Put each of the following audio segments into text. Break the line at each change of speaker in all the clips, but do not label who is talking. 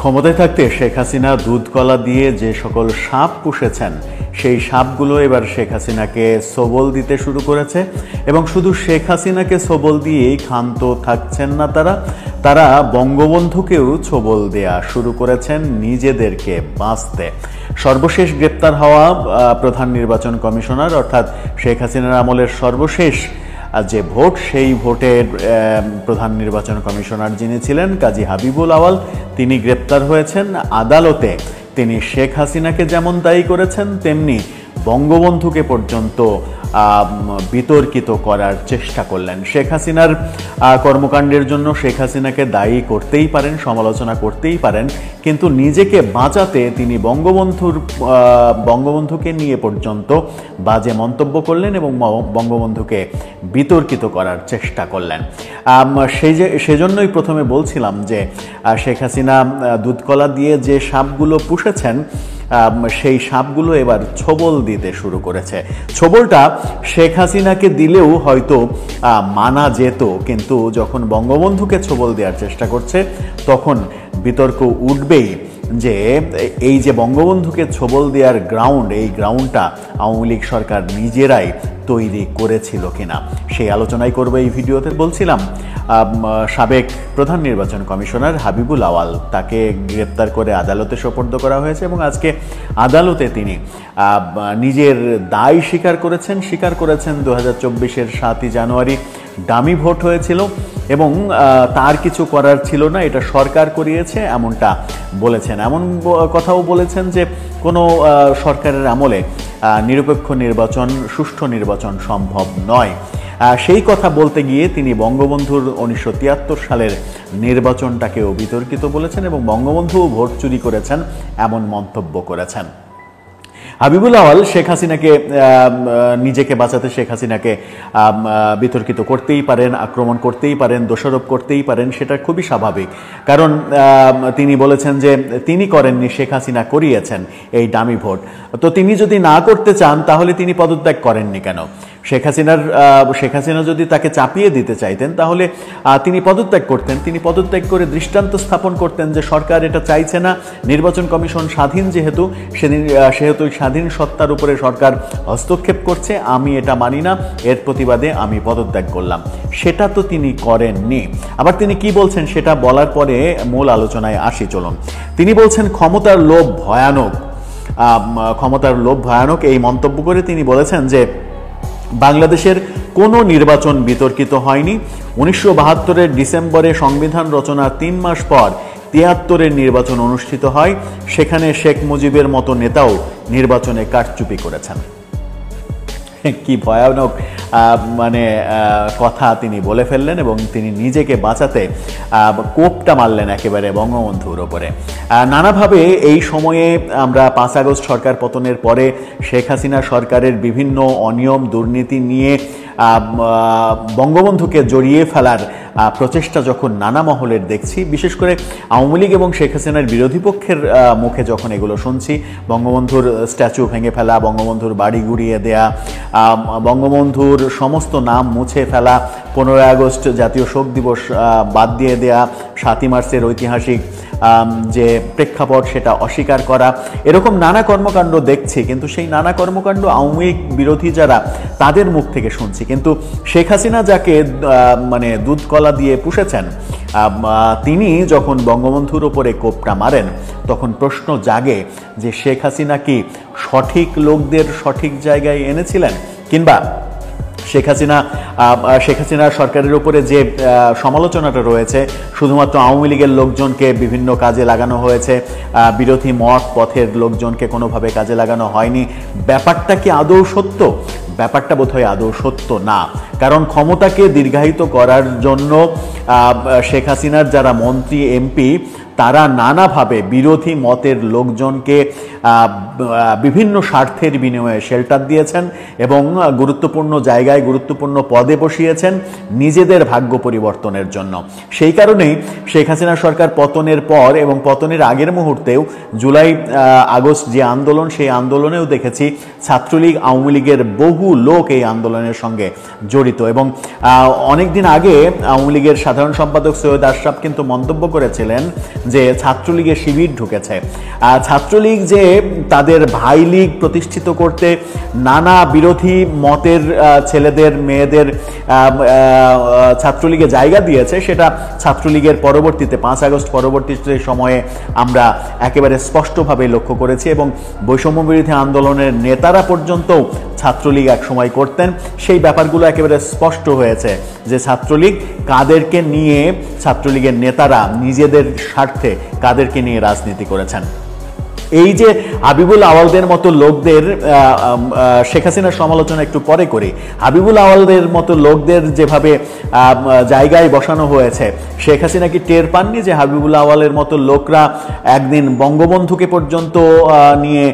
ক্ষমতায় থাকতে শেখ হাসিনা দুধ কলা দিয়ে যে সকল সাপ পুষেছেন সেই সাপগুলো এবার শেখ হাসিনাকে সবল দিতে শুরু করেছে এবং শুধু শেখ হাসিনাকে সবল দিয়েই ক্ষান্ত থাকছেন না, তারা বঙ্গবন্ধুকেও সবল দেয়া শুরু করেছেন নিজেদেরকে বাঁচতে। সর্বশেষ গ্রেপ্তার হওয়া প্রধান নির্বাচন কমিশনার অর্থাৎ শেখ হাসিনার আমলের সর্বশেষ যে ভোট, সেই ভোটের প্রধান নির্বাচন কমিশনার যিনি ছিলেন কাজী হাবিবুল আওয়াল, তিনি গ্রেপ্তার হয়েছেন আদালতে। তিনি শেখ হাসিনাকে যেমন দায়ী করেছেন তেমনি বঙ্গবন্ধুকে পর্যন্ত বিতর্কিত করার চেষ্টা করলেন। শেখ হাসিনার কর্মকাণ্ডের জন্য শেখ হাসিনাকে দায়ী করতেই পারেন, সমালোচনা করতেই পারেন, কিন্তু নিজেকে বাঁচাতে তিনি বঙ্গবন্ধুকে নিয়ে পর্যন্ত বাজে মন্তব্য করলেন এবং বঙ্গবন্ধুকে বিতর্কিত করার চেষ্টা করলেন। সেজন্যই প্রথমে বলছিলাম যে শেখ হাসিনা দুধকলা দিয়ে যে সাপগুলো পুষেছেন সেই সাপগুলো এবার ছোবল দিতে শুরু করেছে। ছোবলটা শেখ হাসিনাকে দিলেও হয়তো মানা যেত, কিন্তু যখন বঙ্গবন্ধুকে ছোবল দেওয়ার চেষ্টা করছে তখন বিতর্ক উঠবেই যে এই যে বঙ্গবন্ধুকে ছোবল দেওয়ার গ্রাউন্ড, এই গ্রাউন্ডটা আওয়ামী লীগ সরকার নিজেরাই তৈরি করেছিল কিনা, সেই আলোচনাই করবো এই ভিডিওতে। বলছিলাম সাবেক প্রধান নির্বাচন কমিশনার হাবিবুল আওয়াল, তাকে গ্রেপ্তার করে আদালতে সোপর্দ করা হয়েছে এবং আজকে আদালতে তিনি নিজের দায় স্বীকার করেছেন 2024-এর 7ই জানুয়ারি ডামি ভোট হয়েছিল এবং তার কিছু করার ছিল না, এটা সরকার করিয়েছে এমনটা বলেছেন। এমন কথাও বলেছেন যে কোনো সরকারের আমলে নিরপেক্ষ নির্বাচন, সুষ্ঠু নির্বাচন সম্ভব নয়। সেই কথা বলতে গিয়ে তিনি বঙ্গবন্ধুর 1973 সালের নির্বাচনটাকেও বিতর্কিত বলেছেন এবং বঙ্গবন্ধু ভোট চুরি করেছেন এমন মন্তব্য করেছেন। হাবিবুল আওয়াল শেখ হাসিনাকে, নিজেকে বাঁচাতে শেখ হাসিনাকে বিতর্কিত করতেই পারেন, আক্রমণ করতেই পারেন, দোষারোপ করতেই পারেন, সেটা খুবই স্বাভাবিক। কারণ তিনি বলেছেন যে তিনি করেননি, শেখ হাসিনা করিয়েছেন এই ডামি ভোট। তো তিনি যদি না করতে চান তাহলে তিনি পদত্যাগ করেননি কেন? শেখ হাসিনা যদি তাকে চাপিয়ে দিতে চাইতেন তাহলে তিনি পদত্যাগ করতেন। তিনি পদত্যাগ করে দৃষ্টান্ত স্থাপন করতেন যে সরকার এটা চাইছে না, নির্বাচন কমিশন স্বাধীন যেহেতু স্বাধীন সত্তার উপরে সরকার হস্তক্ষেপ করছে, আমি এটা মানি না, এর প্রতিবাদে আমি পদত্যাগ করলাম। সেটা তো তিনি করেননি। আবার তিনি কি বলছেন সেটা বলার পরে মূল আলোচনায় আসি, চলুন। তিনি বলছেন ক্ষমতার লোভ ভয়ানক। এই মন্তব্য করে তিনি বলেছেন যে বাংলাদেশের কোনো নির্বাচন বিতর্কিত হয়নি। 1972-এর ডিসেম্বরে সংবিধান রচনার 3 মাস পর 73-এর নির্বাচন অনুষ্ঠিত হয়, সেখানে শেখ মুজিবের মতো নেতাও নির্বাচনে কারচুপি করেছেন। কি ভয়ানক কথা তিনি বলে ফেললেন এবং তিনি নিজেকে বাঁচাতে কোপটা মারলেন একেবারে বঙ্গবন্ধুর ওপরে। নানাভাবে এই সময়ে আমরা 5 আগস্ট সরকার পতনের পরে শেখ হাসিনা সরকারের বিভিন্ন অনিয়ম, দুর্নীতি নিয়ে বঙ্গবন্ধুকে জড়িয়ে ফেলার প্রচেষ্টা যখন নানা মহলের দেখছি, বিশেষ করে আওয়ামী লীগ এবং শেখ হাসিনার বিরোধী পক্ষের মুখে যখন এগুলো শুনছি, বঙ্গবন্ধুর স্ট্যাচু ভেঙে ফেলা, বঙ্গবন্ধুর বাড়ি গুড়িয়ে দেয়া, বঙ্গবন্ধুর সমস্ত নাম মুছে ফেলা, 15 আগস্ট জাতীয় শোক দিবস বাদ দিয়ে দেয়া, 7ই মার্চের ঐতিহাসিক যে প্রেক্ষাপট সেটা অস্বীকার করা, এরকম নানা কর্মকাণ্ড দেখছি। কিন্তু সেই নানা কর্মকাণ্ড আওয়ামী লীগ বিরোধী যারা, তাদের মুখ থেকে শুনছি। কিন্তু শেখ হাসিনা যাকে দুধ কলা দিয়ে পুষেছেন, তিনি যখন বঙ্গবন্ধুর ওপরে কোপটা মারেন তখন প্রশ্ন জাগে যে শেখ হাসিনা কি সঠিক লোকদের সঠিক জায়গায় এনেছিলেন, কিংবা শেখ হাসিনা সরকারের উপরে যে সমালোচনাটা রয়েছে শুধুমাত্র আওয়ামী লীগের লোকজনকে বিভিন্ন কাজে লাগানো হয়েছে, বিরোধী মত পথের লোকজনকে কোনোভাবে কাজে লাগানো হয়নি। ব্যাপারটা কি আদৌ সত্য? ব্যাপারটা বোধহয় আদৌ সত্য না। কারণ ক্ষমতাকে দীর্ঘায়িত করার জন্য শেখ হাসিনার যারা মন্ত্রী, এমপি, তারা নানাভাবে বিরোধী মতের লোকজনকে বিভিন্ন স্বার্থের বিনিময়ে শেল্টার দিয়েছেন এবং গুরুত্বপূর্ণ জায়গায়, গুরুত্বপূর্ণ পদে বসিয়েছেন নিজেদের ভাগ্য পরিবর্তনের জন্য। সেই কারণেই শেখ হাসিনা সরকার পতনের পর এবং পতনের আগের মুহূর্তেও জুলাই আগস্ট যে আন্দোলন, সেই আন্দোলনেও দেখেছি ছাত্রলীগ, আওয়ামী লীগের বহু লোক এই আন্দোলনের সঙ্গে জড়িত। এবং অনেকদিন আগে আওয়ামী লীগের সাধারণ সম্পাদক সৈয়দ আশরাফ কিন্তু মন্তব্য করেছিলেন যে ছাত্রলীগের শিবির ঢুকেছে। ছাত্রলীগ যে তাদের ভাই লীগ প্রতিষ্ঠিত করতে নানা বিরোধী মতের ছেলেদের মেয়েদের ছাত্রলীগে জায়গা দিয়েছে, সেটা ছাত্রলীগের পরবর্তীতে 5 আগস্ট পরবর্তী সময়ে আমরা একেবারে স্পষ্টভাবে লক্ষ্য করেছি এবং বৈষম্য বিরোধী আন্দোলনের নেতারা পর্যন্তও ছাত্রলীগ এক সময় করতেন। সেই ব্যাপারগুলো একেবারে স্পষ্ট হয়েছে যে ছাত্রলীগ কাদেরকে নিয়ে, ছাত্রলীগের নেতারা নিজেদের স্বার্থে কাদেরকে নিয়ে রাজনীতি করেছেন। এই যে হাবিবুল আওয়ালদের মতো লোকদের, শেখ হাসিনার সমালোচনা একটু পরে করি, হাবিবুল আওয়ালদের মতো লোকদের যেভাবে জায়গায় বসানো হয়েছে, শেখ হাসিনা কি টের পাননি যে হাবিবুল আওয়ালের মতো লোকরা একদিন বঙ্গবন্ধুকে পর্যন্ত নিয়ে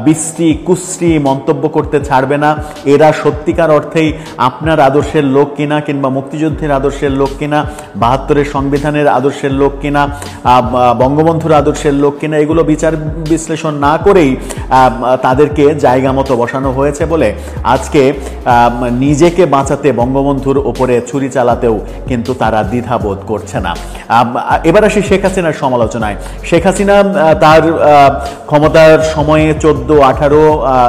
বিশ্রী কুশ্রী মন্তব্য করতে ছাড়বে না? এরা সত্যিকার অর্থেই আপনার আদর্শের লোক কিনা, কিংবা মুক্তিযুদ্ধের আদর্শের লোক কিনা, 72-এর সংবিধানের আদর্শের লোক কিনা, বঙ্গবন্ধুর আদর্শের লোক কিনা, এগুলো বিচার বিশ্লেষণ না করেই তাদেরকে জায়গা মতো বসানো হয়েছে বলে আজকে নিজেকে বাঁচাতে বঙ্গবন্ধুর ওপরে ছুরি চালাতেও কিন্তু তারা দ্বিধাবোধ করছে না। এবার আসি শেখ হাসিনার সমালোচনায়। শেখ হাসিনা তার ক্ষমতার সময়ে 14, 18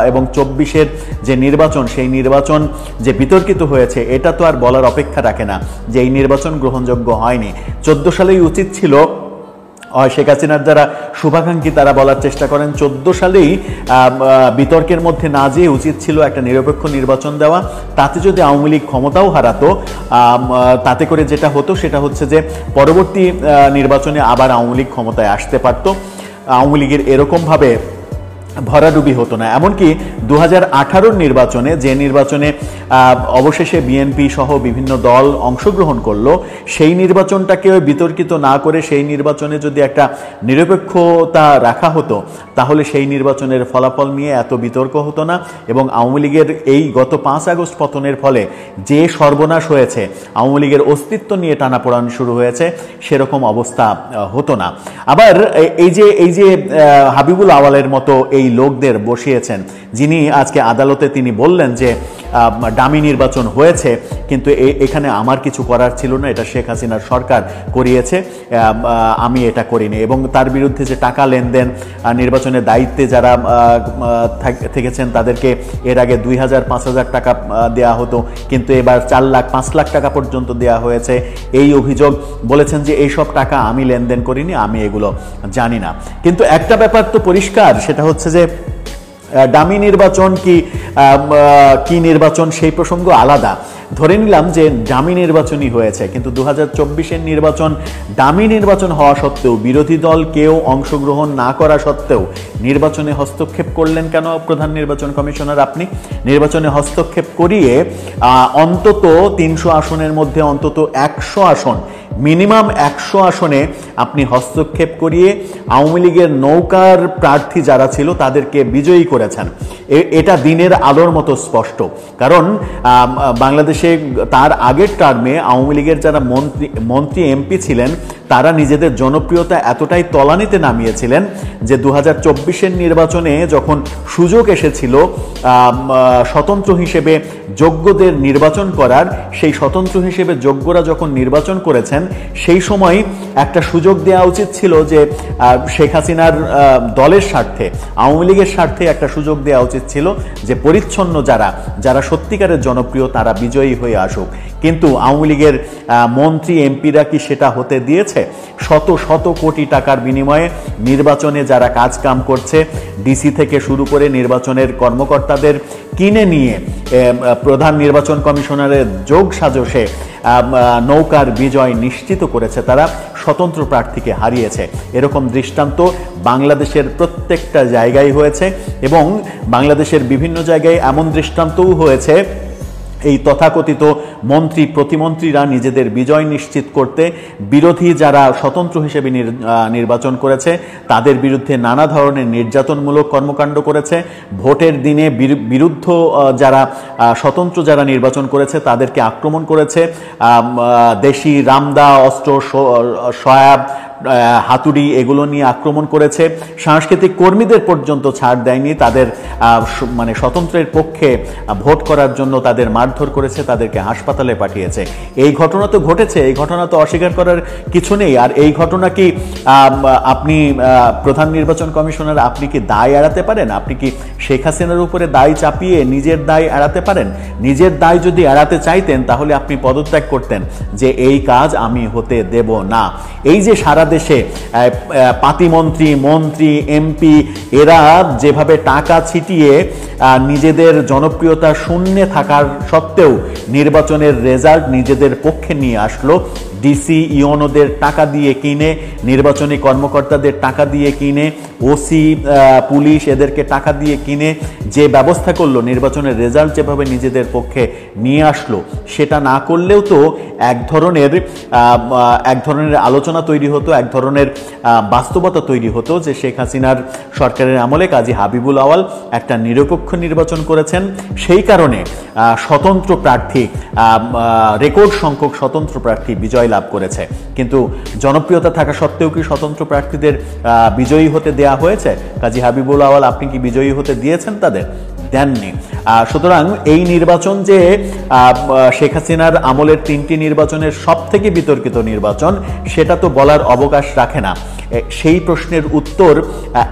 এবং 24-এর যে নির্বাচন, সেই নির্বাচন যে বিতর্কিত হয়েছে, এটা তো আর বলার অপেক্ষা রাখে না যে এই নির্বাচন গ্রহণযোগ্য হয়নি। 14 সালেই উচিত ছিল, শেখ হাসিনার যারা শুভাকাঙ্ক্ষী তারা বলার চেষ্টা করেন 14 সালেই বিতর্কের মধ্যে না যেয়ে উচিত ছিল একটা নিরপেক্ষ নির্বাচন দেওয়া। তাতে যদি আওয়ামী লীগ ক্ষমতাও হারাতো, তাতে করে যেটা হতো সেটা হচ্ছে যে পরবর্তী নির্বাচনে আবার আওয়ামী লীগ ক্ষমতায় আসতে পারত। আওয়ামী লীগের এরকমভাবে ভরাডুবি হতো না। এমনকি 2018-র নির্বাচনে, যে নির্বাচনে অবশেষে বিএনপি সহ বিভিন্ন দল অংশগ্রহণ করলো, সেই নির্বাচনটাকে বিতর্কিত না করে সেই নির্বাচনে যদি একটা নিরপেক্ষতা রাখা হতো, তাহলে সেই নির্বাচনের ফলাফল নিয়ে এত বিতর্ক হতো না এবং আওয়ামী লীগের এই গত 5 আগস্ট পতনের ফলে যে সর্বনাশ হয়েছে, আওয়ামী লীগের অস্তিত্ব নিয়ে টানাপোড়ান শুরু হয়েছে, সেরকম অবস্থা হতো না। আবার এই যে হাবিবুল আওয়ালের মতো এই লোকদের বসিয়েছেন, যিনি আজকে আদালতে তিনি বললেন যে ডামি নির্বাচন হয়েছে, কিন্তু এখানে আমার কিছু করার ছিল না, এটা শেখ হাসিনার সরকার করিয়েছে, আমি এটা করিনি। এবং তার বিরুদ্ধে যে টাকা লেনদেন, নির্বাচনের দায়িত্বে যারা থেকেছেন তাদেরকে এর আগে 2000, 5000 টাকা দেয়া হতো, কিন্তু এবার 4 লাখ, 5 লাখ টাকা পর্যন্ত দেয়া হয়েছে। এই অভিযোগ বলেছেন যে এইসব টাকা আমি লেনদেন করিনি, আমি এগুলো জানি না। কিন্তু একটা ব্যাপার তো পরিষ্কার, সেটা হচ্ছে যে ডামি নির্বাচন কি নির্বাচন সেই প্রসঙ্গ আলাদা। ধরে নিলাম যে ডামি নির্বাচনই হয়েছে, কিন্তু 2024-এর নির্বাচন ডামি নির্বাচন হওয়া সত্ত্বেও, বিরোধী দল কেউ অংশগ্রহণ না করা সত্ত্বেও নির্বাচনে হস্তক্ষেপ করলেন কেন প্রধান নির্বাচন কমিশনার? আপনি নির্বাচনে হস্তক্ষেপ করিয়ে অন্তত 300 আসনের মধ্যে অন্তত 100 আসন, মিনিমাম 100 আসনে আপনি হস্তক্ষেপ করিয়ে আওয়ামী লীগের নৌকার প্রার্থী যারা ছিল তাদেরকে বিজয়ী করেছেন। এটা দিনের আলোর মতো স্পষ্ট। কারণ বাংলাদেশে তার আগের টার্মে আওয়ামী লীগের যারা মন্ত্রী এমপি ছিলেন, তারা নিজেদের জনপ্রিয়তা এতটাই তলানিতে নামিয়েছিলেন যে 2024-এর নির্বাচনে যখন সুযোগ এসেছিল স্বতন্ত্র হিসেবে যোগ্যদের নির্বাচন করার, সেই স্বতন্ত্র হিসেবে যোগ্যরা যখন নির্বাচন করেছেন, সেই সময় একটা সুযোগ দেওয়া উচিত ছিল যে শেখ হাসিনার দলের স্বার্থে, আওয়ামী লীগের স্বার্থে একটা সুযোগ দেওয়া উচিত ছিল যে পরিচ্ছন্ন যারা সত্যিকারের জনপ্রিয় তারা বিজয়ী হয়ে আসুক। কিন্তু আওয়ামী লীগের মন্ত্রী এমপিরা কি সেটা হতে দিয়েছে? শত শত কোটি টাকার বিনিময়ে নির্বাচনে যারা কাজ কাম করছে, ডিসি থেকে শুরু করে নির্বাচনের কর্মকর্তাদের কিনে নিয়ে প্রধান নির্বাচন কমিশনারের যোগ সাজসে নৌকার বিজয় নিশ্চিত করেছে, তারা স্বতন্ত্র প্রার্থীকে হারিয়েছে। এরকম দৃষ্টান্ত বাংলাদেশের প্রত্যেকটা জায়গায় হয়েছে এবং বাংলাদেশের বিভিন্ন জায়গায় এমন দৃষ্টান্তও হয়েছে এই তথাকথিত মন্ত্রী প্রতিমন্ত্রীরা নিজেদের বিজয় নিশ্চিত করতে বিরোধী যারা স্বতন্ত্র হিসেবে নির্বাচন করেছে তাদের বিরুদ্ধে নানা ধরনের নির্যাতনমূলক কর্মকাণ্ড করেছে। ভোটের দিনে বিরুদ্ধ যারা স্বতন্ত্র যারা নির্বাচন করেছে তাদেরকে আক্রমণ করেছে, দেশি রামদা অস্ত্র, সয়াব, হাতুড়ি এগুলো নিয়ে আক্রমণ করেছে, সাংস্কৃতিক কর্মীদের পর্যন্ত ছাড় দেয়নি, তাদের মানে স্বতন্ত্রের পক্ষে ভোট করার জন্য তাদের মারধর করেছে, তাদেরকে হাসপাতালে পাঠিয়েছে। এই ঘটনা তো ঘটেছে, এই ঘটনা তো অস্বীকার করার কিছু নেই। আর এই ঘটনা কি আপনি প্রধান নির্বাচন কমিশনার, আপনি কি দায় এড়াতে পারেন? আপনি কি শেখ হাসিনার উপরে দায় চাপিয়ে নিজের দায় এড়াতে পারেন? নিজের দায় যদি এড়াতে চাইতেন তাহলে আপনি পদত্যাগ করতেন যে এই কাজ আমি হতে দেব না। এই যে সারা দেশে পাতিমন্ত্রী, মন্ত্রী, এমপি এরা যেভাবে টাকা ছিটিয়ে নিজেদের জনপ্রিয়তা শূন্যে থাকার সত্ত্বেও নির্বাচনের রেজাল্ট নিজেদের পক্ষে নিয়ে আসলো, ডিসি ইউনোদের টাকা দিয়ে কিনে, নির্বাচনী কর্মকর্তাদের টাকা দিয়ে কিনে, ওসি পুলিশ এদেরকে টাকা দিয়ে কিনে যে ব্যবস্থা করলো, নির্বাচনের রেজাল্ট যেভাবে নিজেদের পক্ষে নিয়ে আসলো, সেটা না করলেও তো এক ধরনের আলোচনা তৈরি হতো, এক ধরনের বাস্তবতা তৈরি হতো যে শেখ হাসিনার সরকারের আমলে কাজী হাবিবুল আওয়াল একটা নিরপেক্ষ নির্বাচন করেছেন, সেই কারণে স্বতন্ত্র প্রার্থী, রেকর্ড সংখ্যক স্বতন্ত্র প্রার্থী বিজয় লাভ করেছে। কিন্তু জনপ্রিয়তা থাকা সত্ত্বেও কি স্বতন্ত্র প্রার্থীদের বিজয়ী হতে দেয়া হয়েছে? কাজী হাবিবুল আওয়াল আপনি কি বিজয়ী হতে দিয়েছেন? তাদের দেননি। সুতরাং এই নির্বাচন যে শেখ হাসিনার আমলের 3টি নির্বাচনের সব থেকে বিতর্কিত নির্বাচন, সেটা তো বলার অবকাশ রাখে না। সেই প্রশ্নের উত্তর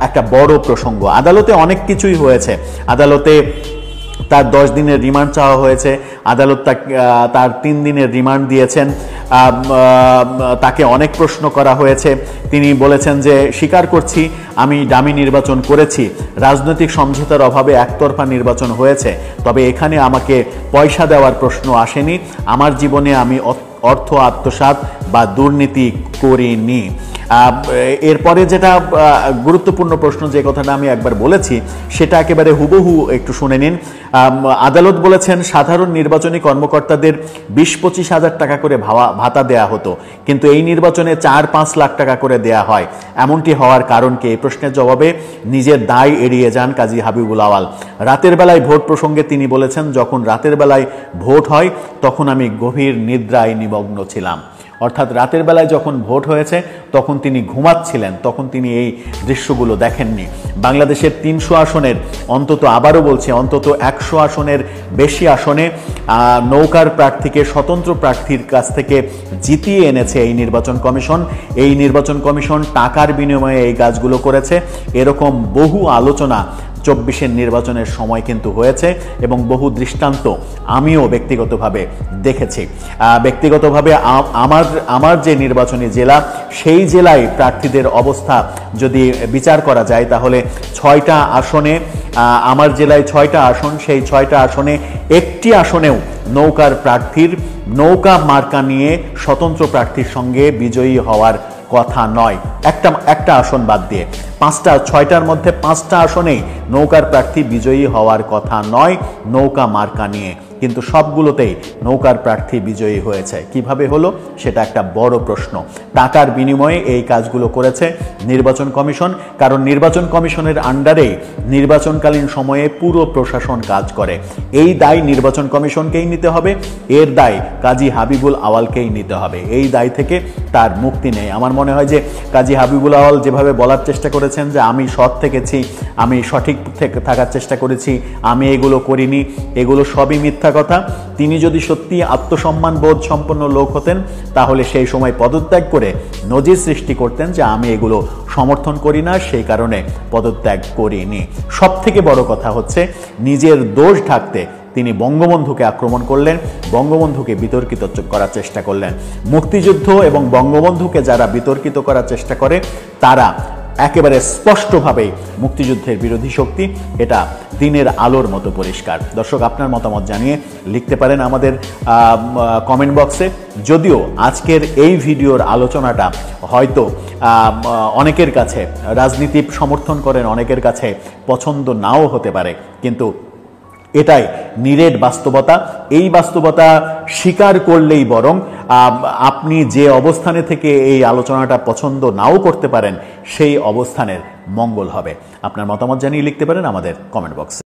একটা বড় প্রসঙ্গ। আদালতে অনেক কিছুই হয়েছে, আদালতে তার 10 দিনের রিমান্ড চাওয়া হয়েছে, আদালত তার 3 দিনের রিমান্ড দিয়েছেন, তাকে অনেক প্রশ্ন করা হয়েছে। তিনি বলেছেন যে স্বীকার করছি আমি ডামি নির্বাচন করেছি, রাজনৈতিক সমঝোতার অভাবে একতরফা নির্বাচন হয়েছে, তবে এখানে আমাকে পয়সা দেওয়ার প্রশ্ন আসেনি, আমার জীবনে আমি অর্থ আত্মসাৎ বা দুর্নীতি করিনি। এরপরে যেটা গুরুত্বপূর্ণ প্রশ্ন, যে কথাটা আমি একবার বলেছি সেটা একেবারে হুবহু একটু শুনে নিন। আদালত বলেছেন সাধারণ নির্বাচনী কর্মকর্তাদের 20-25 হাজার টাকা করে ভাতা দেয়া হতো, কিন্তু এই নির্বাচনে 4-5 লাখ টাকা করে দেয়া হয়, এমনটি হওয়ার কারণ কি? এই প্রশ্নের জবাবে নিজের দায় এড়িয়ে যান কাজী হাবিবুল আওয়াল। রাতের বেলায় ভোট প্রসঙ্গে তিনি বলেছেন, যখন রাতের বেলায় ভোট হয় তখন আমি গভীর নিদ্রায় নিমগ্ন ছিলাম। অর্থাৎ রাতের বেলায় যখন ভোট হয়েছে তখন তিনি ঘুমাচ্ছিলেন, তখন তিনি এই দৃশ্যগুলো দেখেননি। বাংলাদেশের 300 আসনের অন্তত, আবারও বলছি, অন্তত 100 আসনের বেশি আসনে নৌকার প্রার্থীকে স্বতন্ত্র প্রার্থীর কাছ থেকে জিতিয়ে এনেছে এই নির্বাচন কমিশন। এই নির্বাচন কমিশন টাকার বিনিময়ে এই কাজগুলো করেছে। এরকম বহু আলোচনা 24-এর নির্বাচনের সময় কিন্তু হয়েছে এবং বহু দৃষ্টান্ত আমিও ব্যক্তিগতভাবে দেখেছি। ব্যক্তিগতভাবে আমার যে নির্বাচনী জেলা, সেই জেলায় প্রার্থীদের অবস্থা যদি বিচার করা যায় তাহলে 6টা আসনে, আমার জেলায় 6টা আসন, সেই 6টা আসনে একটি আসনেও নৌকার প্রার্থীর, নৌকা মার্কা নিয়ে স্বতন্ত্র প্রার্থীর সঙ্গে বিজয়ী হওয়ার কথা নয়। একটা আসন বাদ দিয়ে 6টার মধ্যে 5টা আসনেই নৌকার প্রার্থী বিজয়ী হওয়ার কথা নয় নৌকা মার্কা নিয়ে, কিন্তু সবগুলোতেই নৌকার প্রার্থী বিজয়ী হয়েছে। কিভাবে হলো সেটা একটা বড় প্রশ্ন। টাকার বিনিময়ে এই কাজগুলো করেছে নির্বাচন কমিশন, কারণ নির্বাচন কমিশনের আন্ডারেই নির্বাচনকালীন সময়ে পুরো প্রশাসন কাজ করে। এই দায় নির্বাচন কমিশনকেই নিতে হবে, এর দায় কাজী হাবিবুল আওয়ালকেই নিতে হবে। এই দায় থেকে তার মুক্তি নেই। আমার মনে হয় যে কাজী হাবিবুল আওয়াল যেভাবে বলার চেষ্টা করেছেন যে আমি সৎ থেকেছি, আমি সঠিক থাকার চেষ্টা করেছি, আমি এগুলো করিনি, এগুলো সবই মিথ্যা কথা। তিনি যদি সত্যি আত্মসম্মান বোধ সম্পন্ন লোক হতেন তাহলে সেই সময় পদত্যাগ করে নজির সৃষ্টি করতেন যে আমি এগুলো সমর্থন করি না, সেই কারণে পদত্যাগ করিনি। সব থেকে বড় কথা হচ্ছে নিজের দোষ ঢাকতে তিনি বঙ্গবন্ধুকে আক্রমণ করলেন, বঙ্গবন্ধুকে বিতর্কিত করার চেষ্টা করলেন। মুক্তিযুদ্ধ এবং বঙ্গবন্ধুকে যারা বিতর্কিত করার চেষ্টা করে তারা একেবারে স্পষ্টভাবেই মুক্তিযুদ্ধের বিরোধী শক্তি, এটা দিনের আলোর মতো পরিষ্কার। দর্শক, আপনার মতামত জানিয়ে লিখতে পারেন আমাদের কমেন্ট বক্সে। যদিও আজকের এই ভিডিওর আলোচনাটা হয়তো অনেকের কাছে, রাজনীতি সমর্থন করেন অনেকের কাছে পছন্দ নাও হতে পারে, কিন্তু এটাই নিরেট বাস্তবতা। এই বাস্তবতা স্বীকার করলেই বরং আপনি যে অবস্থানে থেকে এই আলোচনাটা পছন্দ নাও করতে পারেন সেই অবস্থানের মঙ্গল হবে। আপনার মতামত জানিয়ে লিখতে পারেন আমাদের কমেন্ট বক্সে।